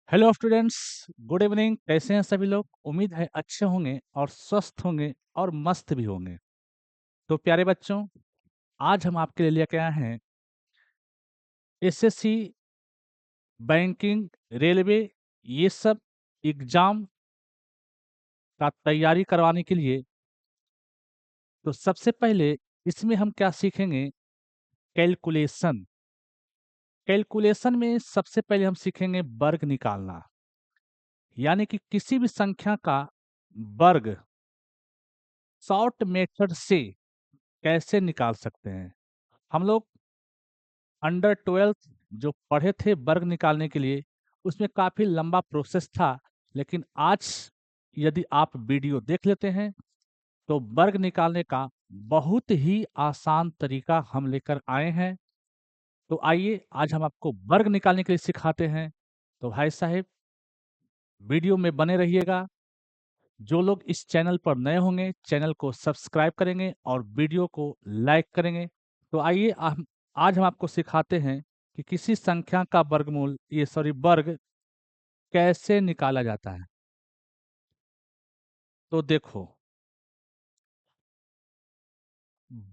Hello students. Good evening. कैसे हैं सभी लोग? उम्मीद है अच्छे होंगे और स्वस्थ होंगे और मस्त भी होंगे। तो प्यारे बच्चों, आज हम आपके लिए लेके आए हैं एसएससी, बैंकिंग, रेलवे, ये सब एग्जाम का तैयारी करवाने के लिए। तो सबसे पहले इसमें हम क्या सीखेंगे? कैलकुलेशन। कैलकुलेशन में सबसे पहले हम सीखेंगे वर्ग निकालना, यानी कि किसी भी संख्या का वर्ग शॉर्ट मेथड से कैसे निकाल सकते हैं। हम लोग अंडर 12th जो पढ़े थे वर्ग निकालने के लिए, उसमें काफी लंबा प्रोसेस था। लेकिन आज यदि आप वीडियो देख लेते हैं तो वर्ग निकालने का बहुत ही आसान तरीका हम लेकर आए हैं। तो आइए आज हम आपको वर्ग निकालने के लिए सिखाते हैं। तो भाई साहब, वीडियो में बने रहिएगा। जो लोग इस चैनल पर नए होंगे, चैनल को सब्सक्राइब करेंगे और वीडियो को लाइक करेंगे। तो आइए आज हम आपको सिखाते हैं कि किसी संख्या का वर्गमूल वर्ग कैसे निकाला जाता है। तो देखो,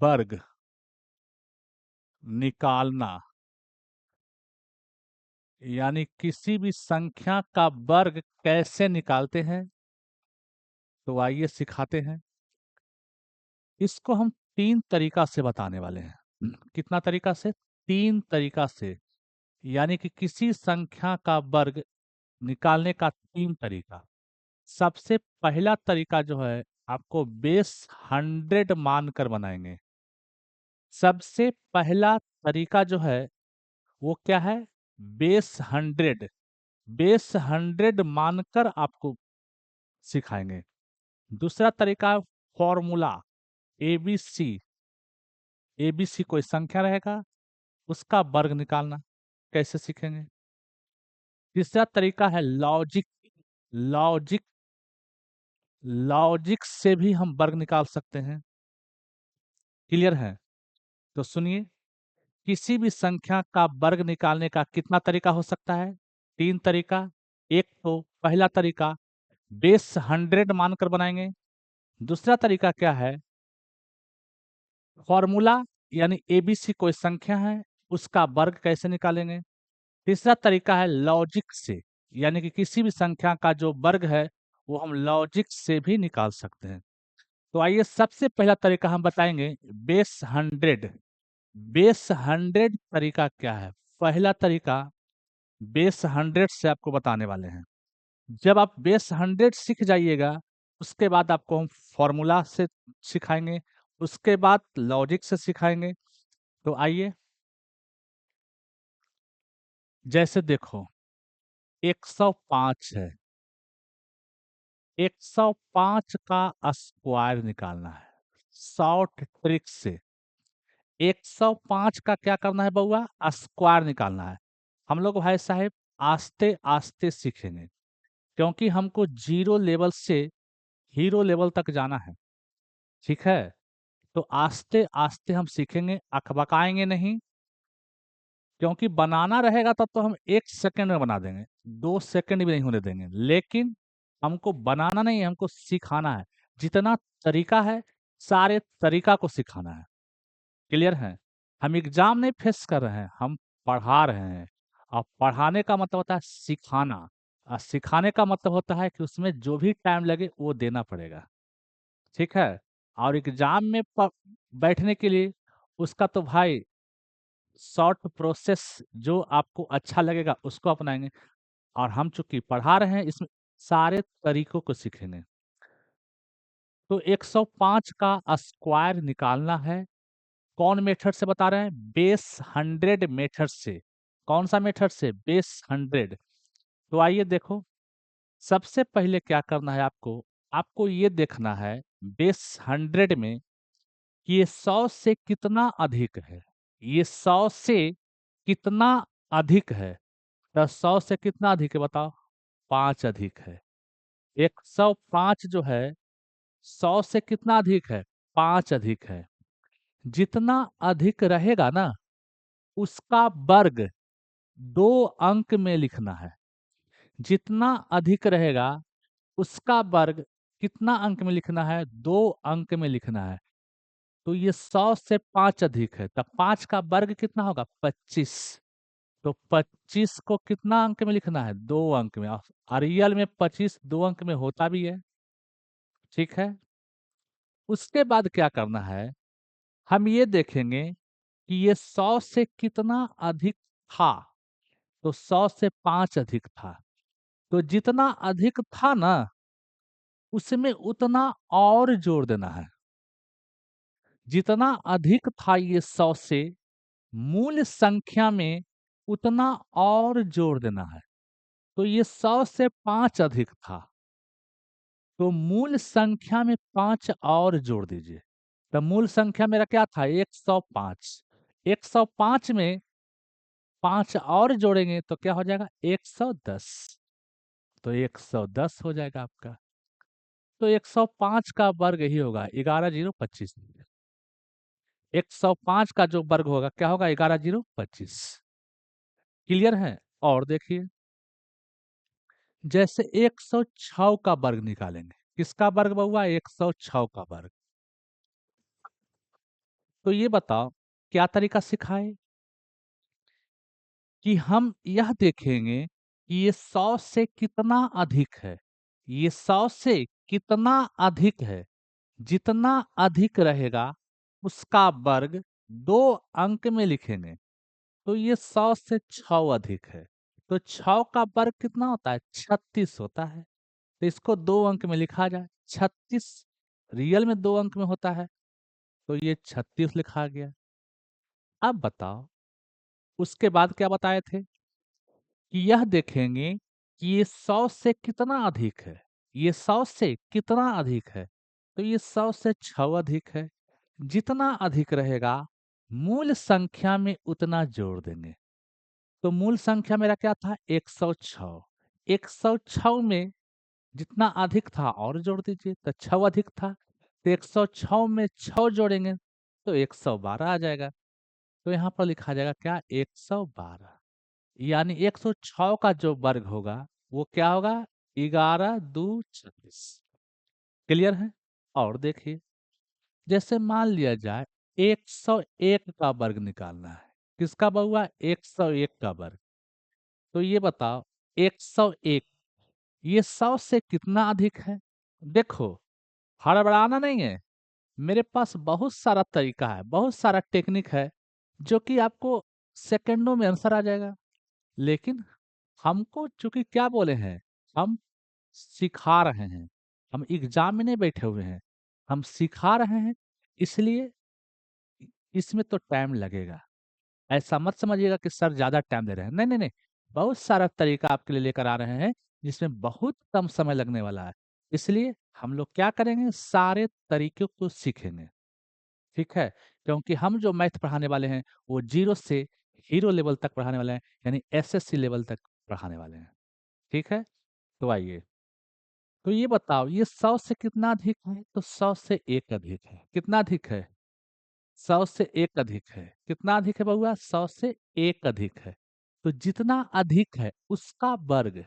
वर्ग निकालना यानी किसी भी संख्या का वर्ग कैसे निकालते हैं, तो आइए सिखाते हैं। इसको हम तीन तरीका से बताने वाले हैं। कितना तरीका से? तीन तरीका से। यानी कि किसी संख्या का वर्ग निकालने का तीन तरीका। सबसे पहला तरीका जो है, आपको बेस 100 मानकर बनाएंगे। सबसे पहला तरीका जो है वो क्या है? बेस 100। बेस 100 मानकर आपको सिखाएंगे। दूसरा तरीका, फॉर्मूला एबीसी। एबीसी कोई संख्या रहेगा, उसका वर्ग निकालना कैसे सीखेंगे। तीसरा तरीका है लॉजिक। लॉजिक लॉजिक से भी हम वर्ग निकाल सकते हैं। क्लियर है? तो सुनिए, किसी भी संख्या का वर्ग निकालने का कितना तरीका हो सकता है? तीन तरीका। एक तो पहला तरीका बेस 100 मानकर बनाएंगे। दूसरा तरीका क्या है? फॉर्मूला, यानी एबीसी कोई संख्या है, उसका वर्ग कैसे निकालेंगे। तीसरा तरीका है लॉजिक से, यानी कि किसी भी संख्या का जो वर्ग है वो हम लॉजिक से भी निकाल सकते हैं। तो आइए सबसे पहला तरीका हम बताएंगे, बेस 100। बेस 100 तरीका क्या है? पहला तरीका बेस 100 से आपको बताने वाले हैं। जब आप बेस 100 सीख जाइएगा, उसके बाद आपको हम फॉर्मूला से सिखाएंगे, उसके बाद लॉजिक से सिखाएंगे। तो आइए, जैसे देखो 105 है। 105 का स्क्वायर निकालना है शॉर्ट ट्रिक से। 105 का क्या करना है बउआ? स्क्वायर निकालना है। हम लोग भाई साहब आस्ते आस्ते सीखेंगे, क्योंकि हमको जीरो लेवल से हीरो लेवल तक जाना है। ठीक है? तो आस्ते आस्ते हम सीखेंगे, अकबकाएंगे नहीं। क्योंकि बनाना रहेगा तब तो हम 1 सेकंड में बना देंगे, 2 सेकंड भी नहीं होने देंगे। लेकिन हमको बनाना नहीं है, हमको सिखाना है। जितना तरीका है, सारे तरीका को सिखाना है। क्लियर है? हम एग्जाम नहीं फेस कर रहे हैं, हम पढ़ा रहे हैं। और पढ़ाने का मतलब होता है सिखाना, और सिखाने का मतलब होता है कि उसमें जो भी टाइम लगे वो देना पड़ेगा। ठीक है? और एग्जाम में बैठने के लिए उसका तो भाई शॉर्ट प्रोसेस जो आपको अच्छा लगेगा उसको अपनाएंगे। और हम चूंकि पढ़ा रहे हैं, इसमें सारे तरीकों को सीखेंगे। तो 105 का स्क्वायर निकालना है। कौन मेथड से बता रहे हैं? बेस 100 मेथड से। कौन सा मेथड से? बेस 100। तो आइए देखो, सबसे पहले क्या करना है आपको? आपको ये देखना है बेस 100 में कि ये 100 से कितना अधिक है। ये 100 से कितना अधिक है? तो 100 से कितना अधिक है बताओ? 5 अधिक है। 105 जो है 100 से कितना अधिक है? 5 अधिक है। जितना अधिक रहेगा ना, उसका वर्ग 2 अंक में लिखना है। जितना अधिक रहेगा उसका वर्ग कितना अंक में लिखना है? 2 अंक में लिखना है। तो ये 100 से 5 अधिक है, तब 5 का वर्ग कितना होगा? 25। तो 25 को कितना अंक में लिखना है? 2 अंक में। और रियल में 25 2 अंक में होता भी है। ठीक है। उसके बाद क्या करना है? हम ये देखेंगे कि ये 100 से कितना अधिक था। तो 100 से 5 अधिक था। तो जितना अधिक था ना, उसमें उतना और जोड़ देना है। जितना अधिक था ये 100 से, मूल संख्या में उतना और जोड़ देना है। तो ये 100 से 5 अधिक था, तो मूल संख्या में 5 और जोड़ दीजिए। तो मूल संख्या मेरा क्या था? 105। 105 में 5 और जोड़ेंगे तो क्या हो जाएगा? 110। तो 110 हो जाएगा आपका। तो 105 का वर्ग ही होगा 11 0 25। 105 का जो वर्ग होगा क्या होगा? 11 0 25। क्लियर है? और देखिए, जैसे 106 का वर्ग निकालेंगे। किसका वर्ग बउआ? 106 का वर्ग। तो ये बताओ क्या तरीका सिखाए कि हम यह देखेंगे कि ये 100 से कितना अधिक है। ये 100 से कितना अधिक है। जितना अधिक रहेगा उसका वर्ग 2 अंक में लिखेंगे। तो ये 100 से 6 अधिक है। तो 6 का वर्ग कितना होता है? 36 होता है। तो इसको 2 अंक में लिखा जाए। 36 रियल में 2 अंक में होता है। तो ये 36 लिखा गया। अब बताओ उसके बाद क्या बताए थे कि यह देखेंगे कि ये 100 से कितना अधिक है। ये 100 से कितना अधिक है? तो ये 100 से 6 अधिक है। जितना अधिक रहेगा मूल संख्या में उतना जोड़ देंगे। तो मूल संख्या मेरा क्या था? 106। 106 में जितना अधिक था और जोड़ दीजिए, तो 6 अधिक था। तो 106 में 6 जोड़ेंगे तो 112 आ जाएगा। तो यहाँ पर लिखा जाएगा क्या? 112। यानी 106 का जो वर्ग होगा वो क्या होगा? 11 2 26। क्लियर है? और देखिए, जैसे मान लिया जाए 101 का वर्ग निकालना है। किसका बउआ? 101 का वर्ग। तो ये बताओ 101 ये 100 से कितना अधिक है? देखो, हड़बड़ाना नहीं है। मेरे पास बहुत सारा तरीका है, बहुत सारा टेक्निक है जो कि आपको सेकंडों में आंसर आ जाएगा। लेकिन हमको चूंकि क्या बोले हैं, हम सिखा रहे हैं। हम एग्जाम में नहीं बैठे हुए हैं, हम सिखा रहे हैं। इसलिए इसमें तो टाइम लगेगा। ऐसा मत समझिएगा कि सर ज्यादा टाइम दे रहे हैं। नहीं नहीं नहीं, बहुत सारा तरीका आपके लिए लेकर आ रहे हैं जिसमें बहुत कम समय लगने वाला है। इसलिए हम लोग क्या करेंगे? सारे तरीकों को सीखेंगे। ठीक है? क्योंकि हम जो मैथ पढ़ाने वाले हैं वो जीरो से हीरो लेवल तक पढ़ाने वाले हैं, यानी एसएससी लेवल तक पढ़ाने वाले हैं। ठीक है? तो आइए, तो ये बताओ ये 100 से कितना अधिक है? तो 100 से 1 अधिक है। कितना अधिक है? 100 से 1 अधिक है। कितना अधिक है बउआ? 100 से 1 अधिक है। तो जितना अधिक है उसका वर्ग,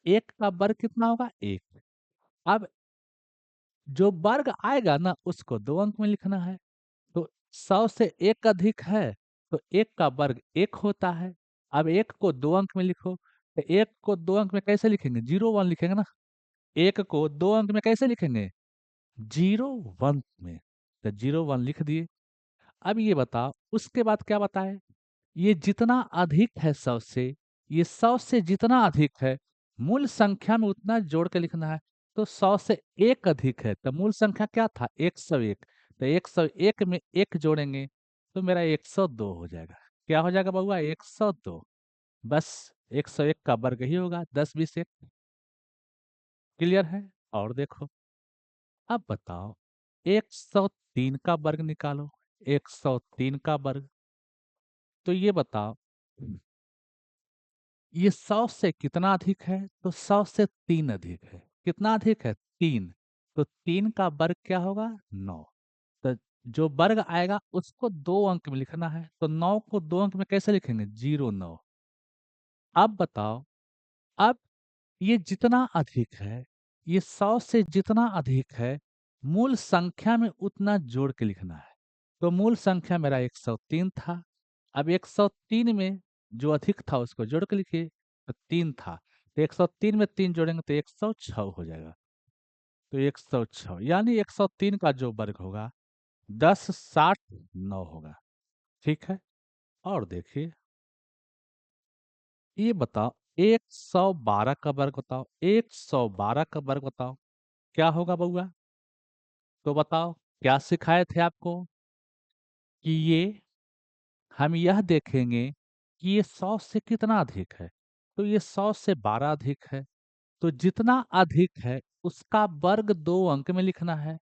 1 का वर्ग कितना होगा? 1। अब जो वर्ग आएगा ना उसको 2 अंक में लिखना है। तो 100 से 1 अधिक है, तो 1 का वर्ग 1 होता है। अब 1 को 2 अंक में लिखो। तो 1 को 2 अंक में कैसे लिखेंगे? 0 1 लिखेंगे ना। 1 को 2 अंक में कैसे लिखेंगे? 0 1 में। तो 0 1 लिख दिए। अब ये बताओ उसके बाद क्या बताए? ये जितना अधिक है 100 से, ये 100 से जितना अधिक है मूल संख्या में उतना जोड़ के लिखना है। तो 100 से 1 अधिक है तो मूल संख्या क्या था? 101। तो 101 में 1 जोड़ेंगे तो मेरा 102 हो जाएगा। क्या हो जाएगा बउआ? 102। बस 101 का वर्ग ही होगा 10 20 1। क्लियर है? और देखो, अब बताओ 103 का वर्ग निकालो। 103 का वर्ग। तो ये बताओ ये 100 से कितना अधिक है? तो 100 से 3 अधिक है। कितना अधिक है? 3। तो 3 का वर्ग क्या होगा? 9। तो जो वर्ग आएगा उसको 2 अंक में लिखना है। तो 9 को 2 अंक में कैसे लिखेंगे? 0 9। अब बताओ, अब ये जितना अधिक है, ये 100 से जितना अधिक है, मूल संख्या में उतना जोड़ के लिखना है। तो मूल संख्या मेरा 103 था। अब 103 में जो अधिक था उसको जोड़ के लिखिए, तो 3 था। तो 103 में 3 जोड़ेंगे तो 106 हो जाएगा। तो 106 यानी 103 का जो वर्ग होगा 1069 होगा। ठीक है। और देखिए, ये बताओ 112 का वर्ग बताओ, 112 का वर्ग बताओ क्या होगा बउआ? तो बताओ, क्या सिखाए थे आपको कि ये हम यह देखेंगे कि ये 100 से कितना अधिक है। तो ये 100 से 12 अधिक है। तो जितना अधिक है उसका वर्ग 2 अंक में लिखना है।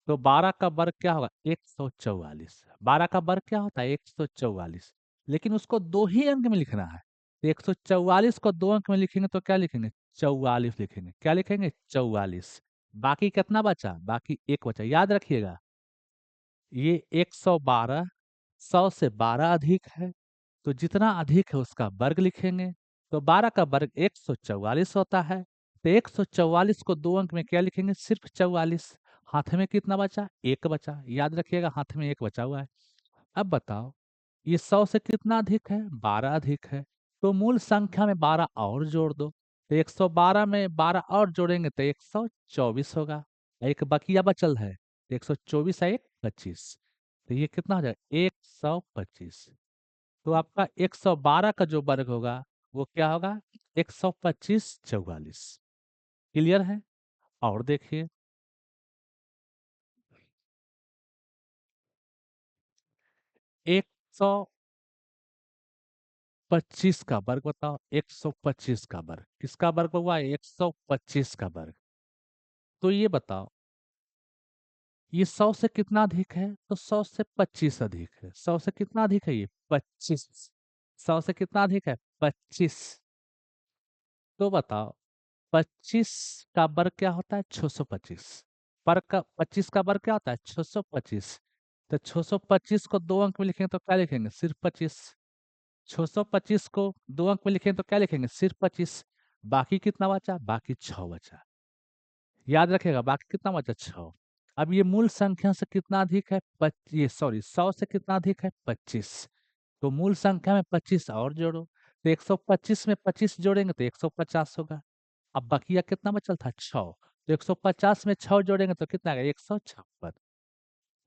तो 12 का वर्ग क्या होगा? 144। 12 का वर्ग क्या होता है? 144। लेकिन उसको 2 ही अंक में लिखना है। तो 144 को 2 अंक में लिखेंगे तो क्या लिखेंगे? 44 लिखेंगे। क्या लिखेंगे? 44। बाकी कितना बचा? बाकी एक बचा। याद रखिएगा, ये 112 100 से 12 अधिक है। तो जितना अधिक है उसका वर्ग लिखेंगे। तो 12 का वर्ग 144 होता है। तो 144 को 2 अंक में क्या लिखेंगे? सिर्फ 44। हाथ में कितना बचा? एक बचा। याद रखिएगा, हाथ में एक बचा हुआ है। अब बताओ, ये 100 से कितना अधिक है? 12 अधिक है। तो मूल संख्या में 12 और जोड़ दो। तो 112 में 12 और जोड़ेंगे तो 124 होगा। एक बकिया बचल है, 124 है, एक 25। तो ये कितना हो जाएगा? 125। तो आपका 112 का जो वर्ग होगा वो क्या होगा? 125 44। क्लियर है? और देखिए, 125 का वर्ग बताओ। 125 का वर्ग किसका वर्ग हुआ? 125 का वर्ग। तो ये बताओ, ये 100 से कितना अधिक है? तो 100 से 25 अधिक है। 100 से कितना अधिक है? ये 25। 100 से कितना अधिक है? 25। तो बताओ, 25 का वर्ग क्या होता है? 625। पर का 25 का वर्ग क्या होता है? 625। तो 625 को 2 अंक में लिखेंगे तो क्या लिखेंगे? सिर्फ 25। 625 को 2 अंक में लिखेंगे तो क्या लिखेंगे? सिर्फ 25। बाकी कितना बचा? बाकी 6 बचा। याद रखेगा, बाकी कितना बचा? 6। अब ये मूल संख्या से कितना अधिक है? ये सॉरी, 100 से कितना अधिक है? 25। तो मूल संख्या में 25 और जोड़ो। तो 125 में 25 जोड़ेंगे तो 150 होगा। अब बकिया कितना बचल था? 6। तो 150 में 6 जोड़ेंगे तो कितना आएगा? 156।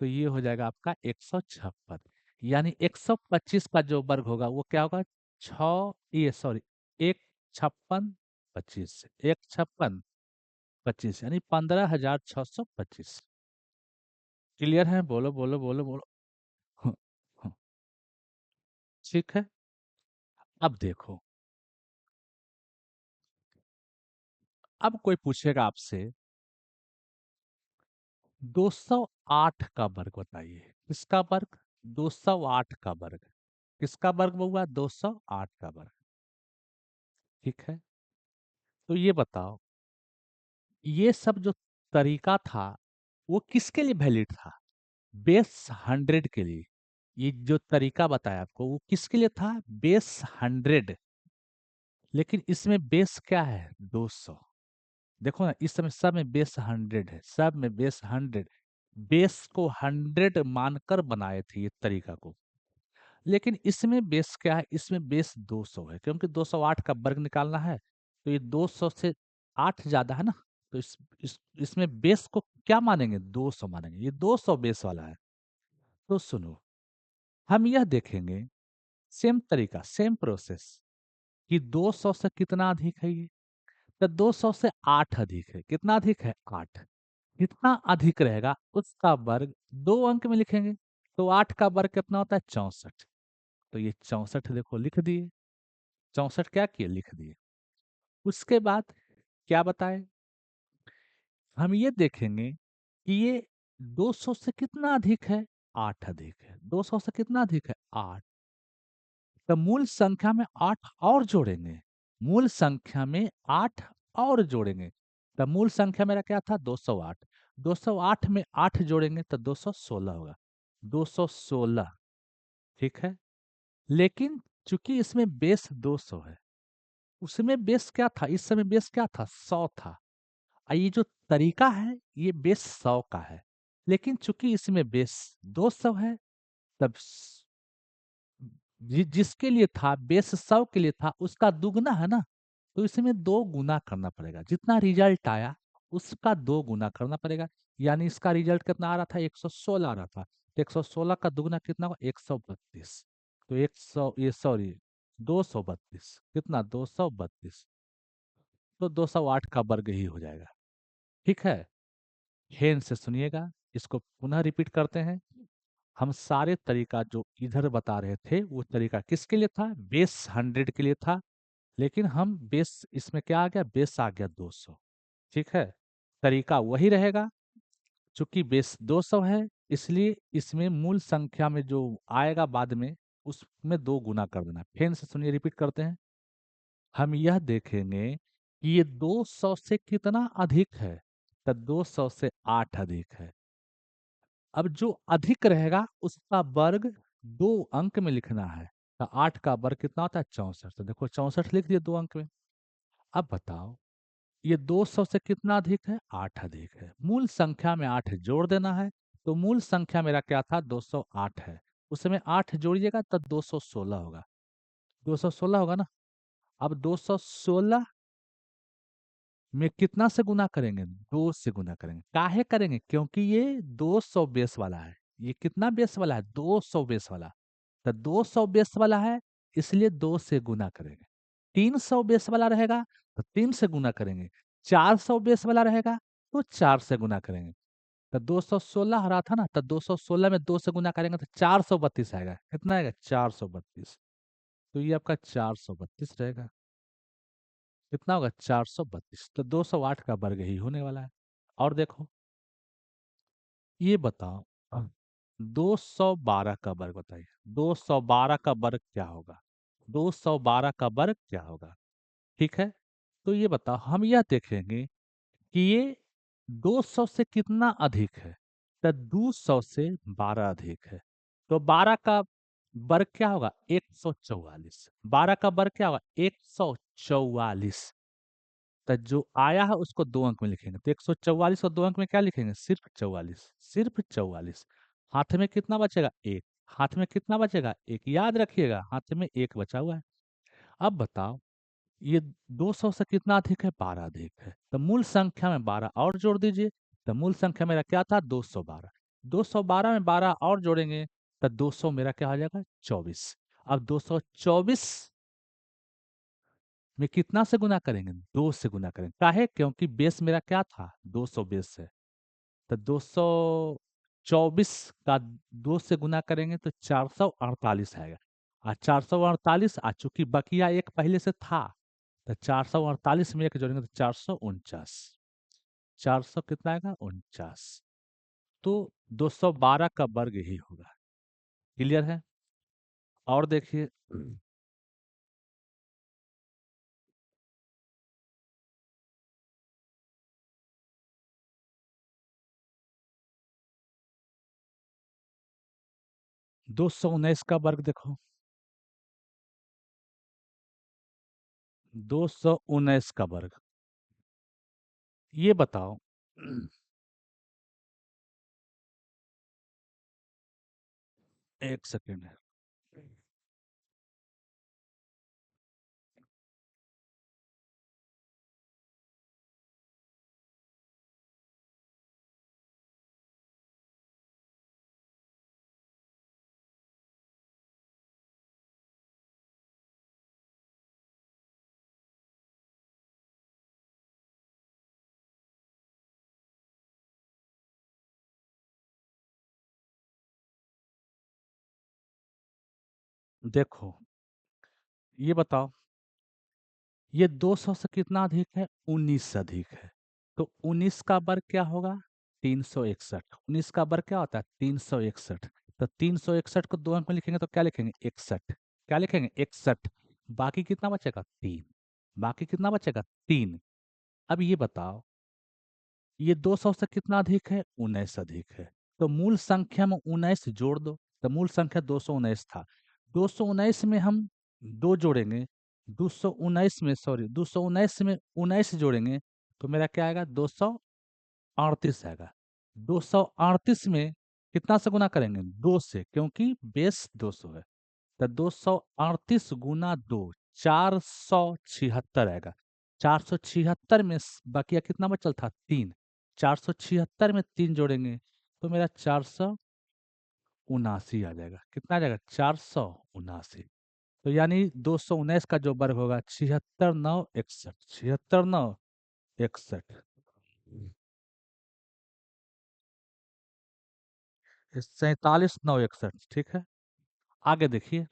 तो ये हो जाएगा आपका 156। यानी 125 का जो वर्ग होगा वो क्या होगा? 6, ये सॉरी, 156 25, 156 25 यानी 15,625। क्लियर है? बोलो बोलो बोलो बोलो। हम्म, हम्म, ठीक है। अब देखो, अब कोई पूछेगा आपसे 208 का वर्ग बताइए। किसका वर्ग? 208 का वर्ग। किसका वर्ग हुआ? 208 का वर्ग। ठीक है। तो ये बताओ, ये सब जो तरीका था वो किसके लिए वैलिड था? बेस 100 के लिए। ये जो तरीका बताया आपको वो किसके लिए था? बेस 100। लेकिन इसमें बेस क्या है? 200। देखो ना, इस समय सब में बेस 100 है, सब में बेस 100। बेस को 100 मानकर बनाए थे ये तरीका को। लेकिन इसमें बेस क्या है? इसमें बेस 200 है, क्योंकि 208 का वर्ग निकालना है। तो ये 200 से 8 ज्यादा है ना। तो इसमें बेस को क्या मानेंगे? 200 मानेंगे। ये 200 बेस वाला है। तो सुनो, हम यह देखेंगे, सेम तरीका, सेम प्रोसेस, कि 200 से कितना अधिक है ये। तो 200 से 8 अधिक है। कितना अधिक है? 8। जितना अधिक रहेगा उसका वर्ग 2 अंक में लिखेंगे। तो 8 का वर्ग कितना होता है? 64। तो ये 64 देखो लिख दिए। 64 क्या किए? लिख दिए। उसके बाद क्या बताए? हम ये देखेंगे कि ये 200 से कितना अधिक है? 8 अधिक है। 200 से कितना अधिक है? 8। तो मूल संख्या में 8 और जोड़ेंगे। मूल संख्या में 8 और जोड़ेंगे। तो मूल संख्या मेरा क्या था? 208। 208 में 8 जोड़ेंगे तो 216 होगा। 216। ठीक है। लेकिन चूंकि इसमें बेस 200 है, उसमें बेस क्या था, इस समय बेस क्या था, 100 था। ये जो तरीका है ये बेस 100 का है, लेकिन चूंकि इसमें बेस 200 है, तब जिसके लिए था बेस 100 के लिए था उसका दुगना है ना, तो इसमें 2 गुना करना पड़ेगा, जितना रिजल्ट आया उसका 2 गुना करना पड़ेगा। यानी इसका रिजल्ट कितना आ रहा था, 116 आ रहा था, तो 116 का दुगना कितना होगा, 132। तो 100, ये सॉरी 232, कितना 232, तो 208 का वर्ग ही हो जाएगा। ठीक है, ध्यान से सुनिएगा, इसको पुनः रिपीट करते हैं। हम सारे तरीका जो इधर बता रहे थे वो तरीका किसके लिए था, बेस 100 के लिए था, लेकिन हम बेस इसमें क्या आ गया, बेस आ गया 200। ठीक है, तरीका वही रहेगा, चूंकि बेस 200 है इसलिए इसमें मूल संख्या में जो आएगा बाद में उसमें 2 गुना कर देना। फिर से सुनिए, रिपीट करते हैं। हम यह देखेंगे कि ये 200 से कितना अधिक है, तो 200 से 8 अधिक है। अब जो अधिक रहेगा उसका वर्ग 2 अंक में लिखना है, तो 8 का वर्ग कितना होता है, 64। तो देखो 64 लिख दिए 2 अंक में। अब बताओ ये 200 से कितना अधिक है, 8 अधिक है। मूल संख्या में 8 जोड़ देना है, तो मूल संख्या मेरा क्या था, 208 है, उसमें 8 जोड़िएगा तब 216 होगा, 216 होगा ना। अब 216 में कितना से गुना करेंगे, 2 से गुना करेंगे। काहे करेंगे, क्योंकि ये 200 बेस वाला है। ये कितना बेस वाला है, 200 बेस वाला। तो 200 बेस वाला है इसलिए 2 से गुना करेंगे। 300 बेस वाला रहेगा तो 3 से गुना करेंगे। 400 बेस वाला रहेगा तो 4 से गुना करेंगे। तो 216 हरा था ना, तो 216 में 2 से गुना करेंगे तो 432 आएगा। कितना आएगा, 432। तो ये आपका 432 रहेगा। कितना होगा, 432। तो 208 का वर्ग ही होने वाला है। और देखो ये बताओ, 212 का वर्ग बताइए, 212 का वर्ग क्या होगा, 212 का वर्ग क्या होगा। ठीक है, तो ये बताओ, हम यह देखेंगे कि ये 200 से कितना अधिक है, तो 200 से 12 अधिक है। तो 12 का वर्ग क्या होगा, 144। 12 का वर्ग क्या होगा, 144। तो जो आया है उसको 2 अंक में लिखेंगे, तो 144 को 2 अंक में क्या लिखेंगे, सिर्फ 44, सिर्फ 44। हाथ में कितना बचेगा, एक। हाथ में कितना बचेगा, एक। याद रखिएगा हाथ में एक बचा हुआ है। अब बताओ ये 200 से कितना अधिक है, 12 अधिक है, तो मूल संख्या में 12 और जोड़ दीजिए। तो मूल संख्या मेरा क्या था, 212। 212 में 12 और जोड़ेंगे तो 200 मेरा क्या हो जाएगा, 24। अब 224 में कितना से गुना करेंगे, 2 से गुना करेंगे। काहे, क्योंकि बेस मेरा क्या था, 200 बेस है। तो 224 का 2 से गुना करेंगे तो 448 आएगा। 448 आ, चूंकि बकिया एक पहले से था, तो 448 में एक जोड़ेंगे तो 449। 400 कितना आएगा, 49। तो 212 का वर्ग ही होगा। क्लियर है। और देखिए 219 का वर्ग देखो, 219 का वर्ग। ये बताओ, एक सेकेंड है। देखो ये बताओ, ये 200 से कितना अधिक है, 19 से अधिक है। तो 19 का वर्ग क्या होगा, 361। 19 का वर्ग क्या होता है, 361। तो 361 को 2 अंक में लिखेंगे तो क्या लिखेंगे, 61। क्या लिखेंगे, 61। बाकी कितना बचेगा, 3। बाकी कितना बचेगा, 3। अब ये बताओ, ये 200 से कितना अधिक है, 19 अधिक है। तो मूल संख्या में 19 जोड़ दो, तो मूल संख्या 219 था। 219 में हम 2 जोड़ेंगे 219 में, सॉरी, 219 में 19 जोड़ेंगे तो मेरा क्या आएगा, 238 आएगा। 238 में कितना से गुना करेंगे, 2 से, क्योंकि बेस 200 है। तो 238 गुना 2, 476 आएगा। 476 में बकिया कितना बचल था, 3। 476 में 3 जोड़ेंगे तो मेरा 479 आ जाएगा। कितना आ जाएगा, 479। तो यानी 219 का जो वर्ग होगा, 76 9 61, 76 9 61, 47 9 61, ठीक है। आगे देखिए,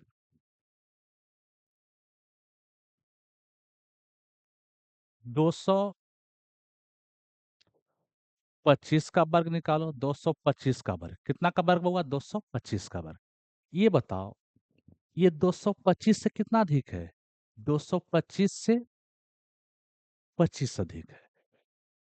225 का वर्ग निकालो। 225 का वर्ग, कितना का वर्ग होगा, 225 का वर्ग। ये बताओ, ये 225 से कितना अधिक है, 225 से 25 अधिक है।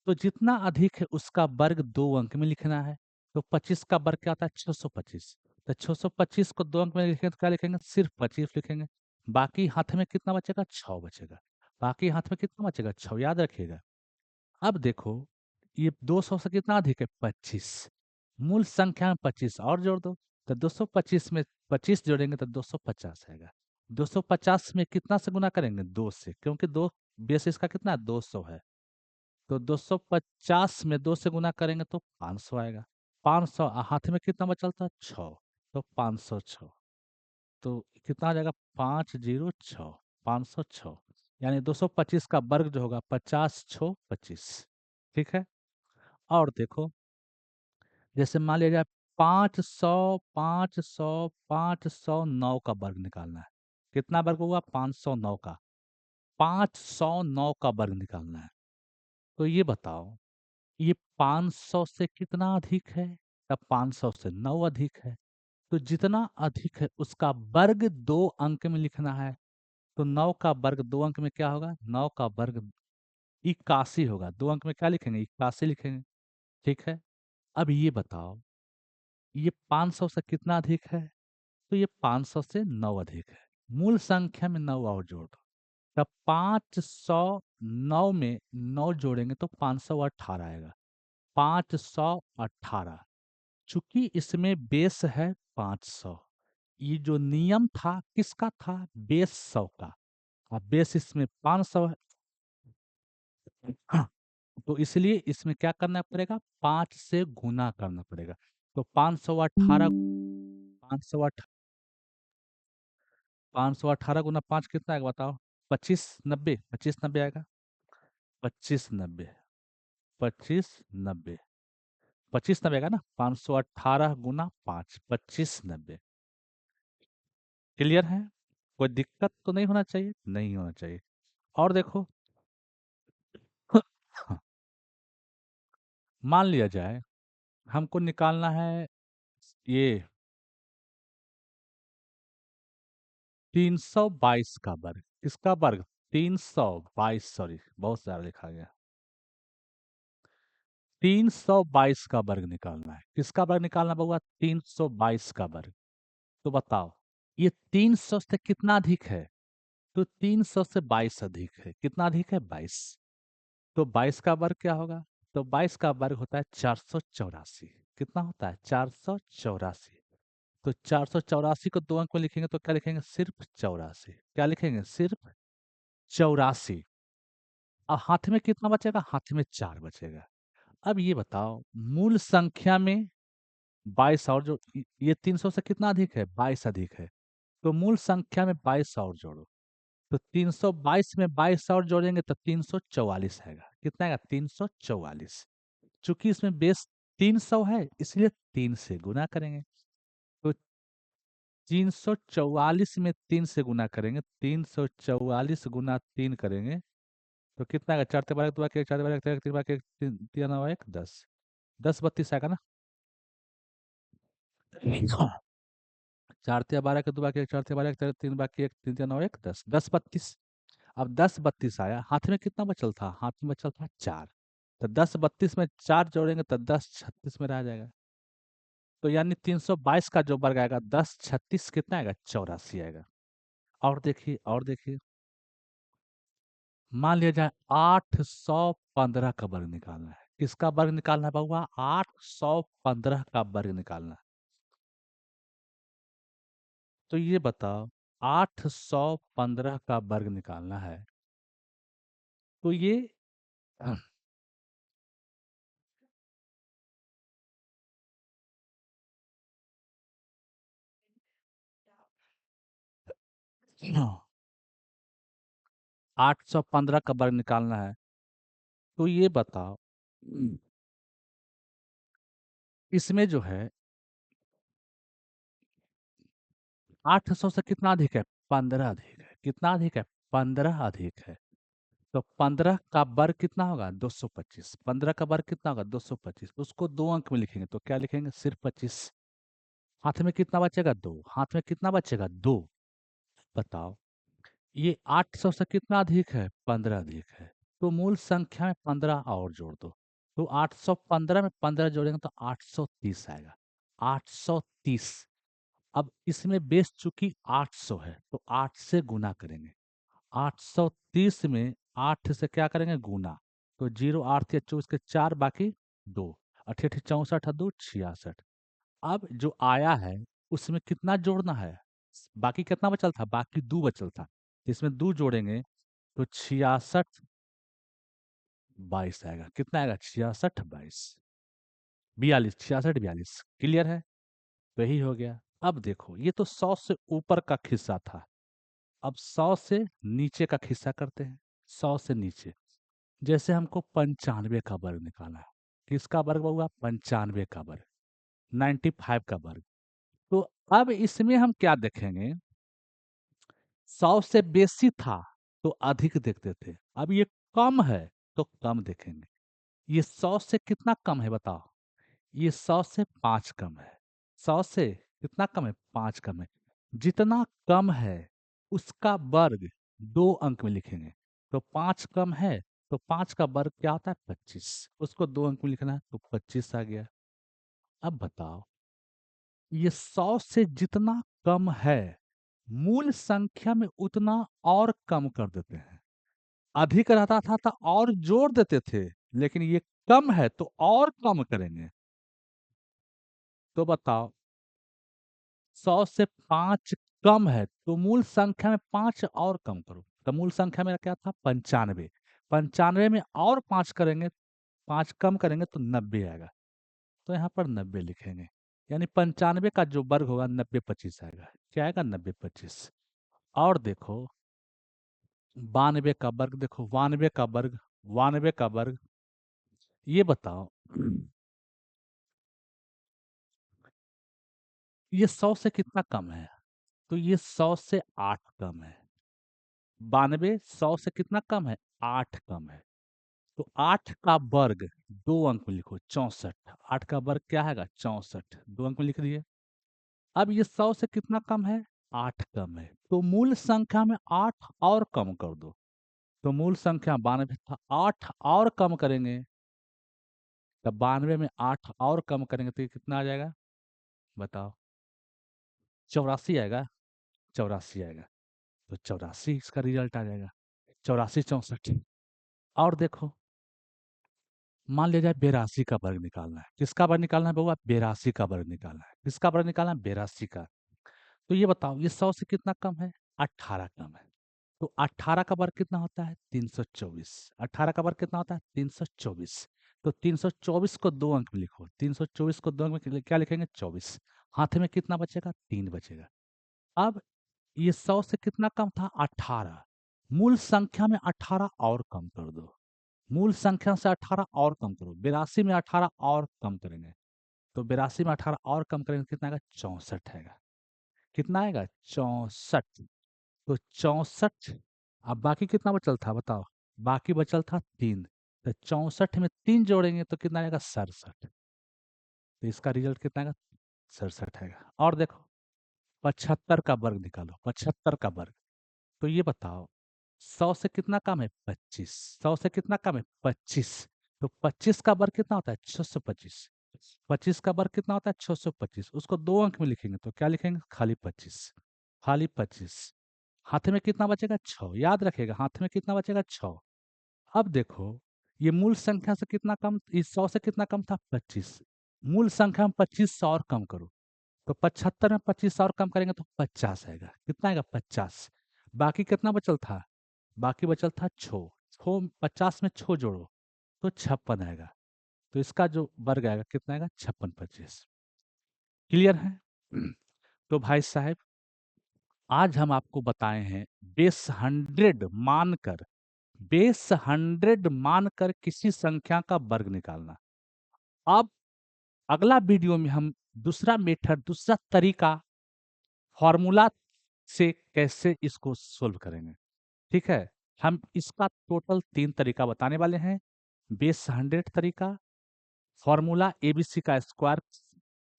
तो जितना अधिक है उसका वर्ग 2 अंक में लिखना है। तो 25 का वर्ग क्या होता है, 625। तो 625 को 2 अंक में लिखेंगे तो क्या लिखेंगे, सिर्फ 25 लिखेंगे। बाकी हाथ में कितना बचेगा, 6 बचेगा। बाकी हाथ में कितना बचेगा, 6, याद रखिएगा। अब देखो, ये 200 से कितना अधिक है, 25। मूल संख्या में 25 और जोड़ दो। तो 225 में 25 जोड़ेंगे तो 250 आएगा। 250 में कितना से गुना करेंगे, 2 से, क्योंकि दो बेस इसका कितना है, 200 है। तो 250 में 2 से गुना करेंगे तो 500 आएगा। 500, हाथ में कितना बचल था, 6। तो 506। तो कितना आ जाएगा, 506, 506। यानी 225 का वर्ग जो होगा, 50 6 25। ठीक है। और देखो, जैसे मान लिया जाए 509 का वर्ग निकालना है। कितना वर्ग हुआ, 509 का, 509 का वर्ग निकालना है। तो ये बताओ, ये 500 से कितना अधिक है, तब 500 से 9 अधिक है। तो जितना अधिक है उसका वर्ग 2 अंक में लिखना है। तो 9 का वर्ग 2 अंक में क्या होगा, 9 का वर्ग 81 होगा। 2 अंक में क्या लिखेंगे, 81 लिखेंगे। ठीक है। अब ये बताओ, ये 500 से कितना अधिक है, तो ये 500 से 9 अधिक है। मूल संख्या में 9 और जोड़ दो। तब 509 में 9 जोड़ेंगे तो 518 आएगा। 518। चूंकि इसमें बेस है 500, ये जो नियम था किसका था, बेस 100 का। और बेस इसमें 500 है। तो इसलिए इसमें क्या करना पड़ेगा, 5 से गुना करना पड़ेगा। तो 518, 518, 518 गुना 5 कितना आएगा बताओ, 25 90, 25 90 आएगा। 25 90, 25 90, 25 90 आएगा ना। 518 गुना 5, 25 90। क्लियर है, कोई दिक्कत तो नहीं होना चाहिए, नहीं होना चाहिए। और देखो, मान लिया जाए हमको निकालना है ये 322 का वर्ग। किसका वर्ग, 322, सॉरी बहुत सारा लिखा गया। 322 का वर्ग निकालना है। किसका वर्ग निकालना होगा, 322 का वर्ग। तो बताओ, ये 300 से कितना अधिक है, तो 300 से 22 अधिक है। कितना अधिक है, 22। तो 22 का वर्ग क्या होगा, तो 22 का वर्ग होता है 484। कितना होता है, 484। तो 484 को 2 अंक में लिखेंगे तो क्या लिखेंगे, सिर्फ 84। क्या लिखेंगे, सिर्फ 84। अब हाथ में कितना बचेगा, हाथ में 4 बचेगा। अब ये बताओ, मूल संख्या में 22 और जो ये 300 से कितना अधिक है, 22 अधिक है। तो मूल संख्या में 22 और जोड़ो। तो 322 में 22 और जोड़ेंगे तो 344 आएगा। कितना आएगा, 344। चूंकि इसमें बेस 300 है इसलिए 3 से गुना करेंगे। तो 344 में 3 से गुना करेंगे, 344 गुना 3 करेंगे तो कितना आएगा, 4 12 2 4 12 3 3 3 3 9 1 10, 10 32 आएगा ना। 4 12 के 2 4 12 3 बाकी 1 3 9 1 10, 10 32। अब 10 32 आया, हाथ में कितना बचल था, हाथ में बचल था 4। तो 10 32 में 4 जोड़ेंगे तो 10 36 में रह जाएगा। तो यानी 322 का जो वर्ग आएगा, 10 36 कितना आएगा, 84 आएगा। और देखिए, और देखिए, मान लिया जाए 815 का वर्ग निकालना है। किसका वर्ग निकालना है बउआ? 815 का वर्ग निकालना है। तो ये बताओ, 815 का वर्ग निकालना है, तो ये 815 का वर्ग निकालना है, तो ये बताओ, इसमें जो है 800 से कितना अधिक है? 15 अधिक है। कितना अधिक है? 15 अधिक है। तो 15 का वर्ग कितना होगा? 225। 15 का वर्ग कितना होगा? 225। उसको दो अंक में लिखेंगे तो क्या लिखेंगे? सिर्फ 25। हाथ में कितना बचेगा? दो। हाथ में कितना बचेगा? दो। बताओ, ये 800 से कितना अधिक है? 15 अधिक है। तो मूल संख्या में 15 और जोड़ दो। तो 815 में 15 जोड़ेंगे तो 830 आएगा। 830। अब इसमें बेस चूंकि 800 है तो 8 से गुना करेंगे। 830 में 8 से क्या करेंगे? गुना। तो 0 8 या 24 के 4 बाकी 2। 88 64 2 66। अब जो आया है उसमें कितना जोड़ना है? बाकी कितना बचल था? बाकी 2 बचल था। इसमें 2 जोड़ेंगे तो 66 22 आएगा। कितना आएगा? 66 22 42। 66 42। क्लियर है? तो यही हो गया। अब देखो, ये तो 100 से ऊपर का खिस्सा था। अब 100 से नीचे का खिस्सा करते हैं। 100 से नीचे, जैसे हमको 95 का वर्ग निकालना है। किसका वर्ग होगा? 95 का वर्ग। 95 का वर्ग। तो अब इसमें हम क्या देखेंगे? 100 से बेसी था तो अधिक देखते थे। अब ये कम है तो कम देखेंगे। ये 100 से कितना कम है बताओ? ये 100 से 5 कम है। 100 से कितना कम है? 5 कम है। जितना कम है उसका वर्ग दो अंक में लिखेंगे। तो 5 कम है तो 5 का वर्ग क्या होता है? 25। उसको दो अंक में लिखना है तो 25 आ गया। अब बताओ, ये 100 से जितना कम है मूल संख्या में उतना और कम कर देते हैं। अधिक रहता था तो और जोड़ देते थे, लेकिन ये कम है तो और कम करेंगे। तो बताओ, 100 से 5 कम है तो मूल संख्या में 5 और कम करो। तो मूल संख्या में क्या था? 95। 95 में और 5 करेंगे, 5 कम करेंगे तो 90 आएगा। तो यहाँ पर 90 लिखेंगे। यानी 95 का जो वर्ग होगा 90 25 आएगा। क्या आएगा? 90 25। और देखो, 92 का वर्ग देखो। 92 का वर्ग। 92 का वर्ग। ये बताओ, ये 100 से कितना कम है? तो ये 100 से 8 कम है। 92 100 से कितना कम है? 8 कम है। तो 8 का वर्ग दो अंक में लिखो, 64। 8 का वर्ग क्या है? 64। दो अंक में लिख दिए। अब ये 100 से कितना कम है? 8 कम है। तो मूल संख्या में 8 और कम कर दो। तो मूल संख्या 92 था, 8 और कम करेंगे। तब 92 में 8 और कम करेंगे तो ये कितना आ जाएगा? बताओ। 84 आएगा। 84 आएगा। तो 84 इसका रिजल्ट आ जाएगा। 84 64। और देखो, मान लिया जाए 82 का वर्ग निकालना है। किसका वर्ग निकालना है बउआ? 82 का वर्ग निकालना है। किसका वर्ग निकालना है? 82 का। तो ये बताओ, ये 100 से कितना कम है? 18 कम है। तो 18 का वर्ग कितना होता है? 324। 18 का वर्ग कितना होता है? 324। तो 324 को दो अंक में लिखो। 324 को दो अंक में क्या लिखेंगे? 24। हाथ में कितना बचेगा? 3 बचेगा। अब ये 100 से कितना कम था? 18। मूल संख्या में 18 और कम कर दो। मूल संख्या से 18 और कम करो। 82 में 18 और कम करेंगे। तो 82 में 18 और कम करेंगे कितना आएगा? 64 आएगा। कितना आएगा? 64। तो 64। अब बाकी कितना बचल था बताओ? बाकी बचल था 3। तो 64 में 3 जोड़ेंगे तो कितना आएगा? 67। तो इसका रिजल्ट कितना आएगा? 67 आएगा। और देखो, 75 का वर्ग निकालो। 75 का वर्ग। तो ये बताओ, 100 से कितना कम है? 25। 100 से कितना कम है? 25। तो 25 का वर्ग कितना होता है? 625। 25 का वर्ग कितना होता है? 625। उसको दो अंक में लिखेंगे तो क्या लिखेंगे? खाली 25। खाली 25। हाथ में कितना बचेगा 6, याद रखिएगा हाथ में कितना बचेगा 6। अब देखो ये मूल संख्या से कितना कम, इस 100 से कितना कम था 25। मूल संख्या में 25 और कम करो, तो 75 में 25 और कम करेंगे तो 50 आएगा। कितना आएगा 50। बाकी कितना बचल था, बाकी बचल था 6। 6 50 में 6 जोड़ो तो 56 आएगा। तो इसका जो वर्ग आएगा कितना आएगा 56 25। क्लियर है? तो भाई साहब आज हम आपको बताए हैं बेस 100 मानकर किसी संख्या का वर्ग निकालना। अब अगला वीडियो में हम दूसरा मेथड, दूसरा तरीका, फॉर्मूला से कैसे इसको सोल्व करेंगे। ठीक है, हम इसका टोटल 3 तरीका बताने वाले हैं। बेस 100 तरीका, फॉर्मूला एबीसी का स्क्वायर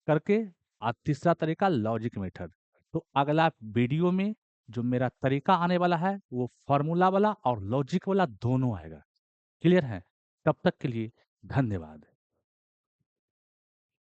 करके, और तीसरा तरीका लॉजिक मेथड। तो अगला वीडियो में जो मेरा तरीका आने वाला है वो फॉर्मूला वाला और लॉजिक वाला दोनों आएगा। क्लियर है? तब तक के लिए धन्यवाद।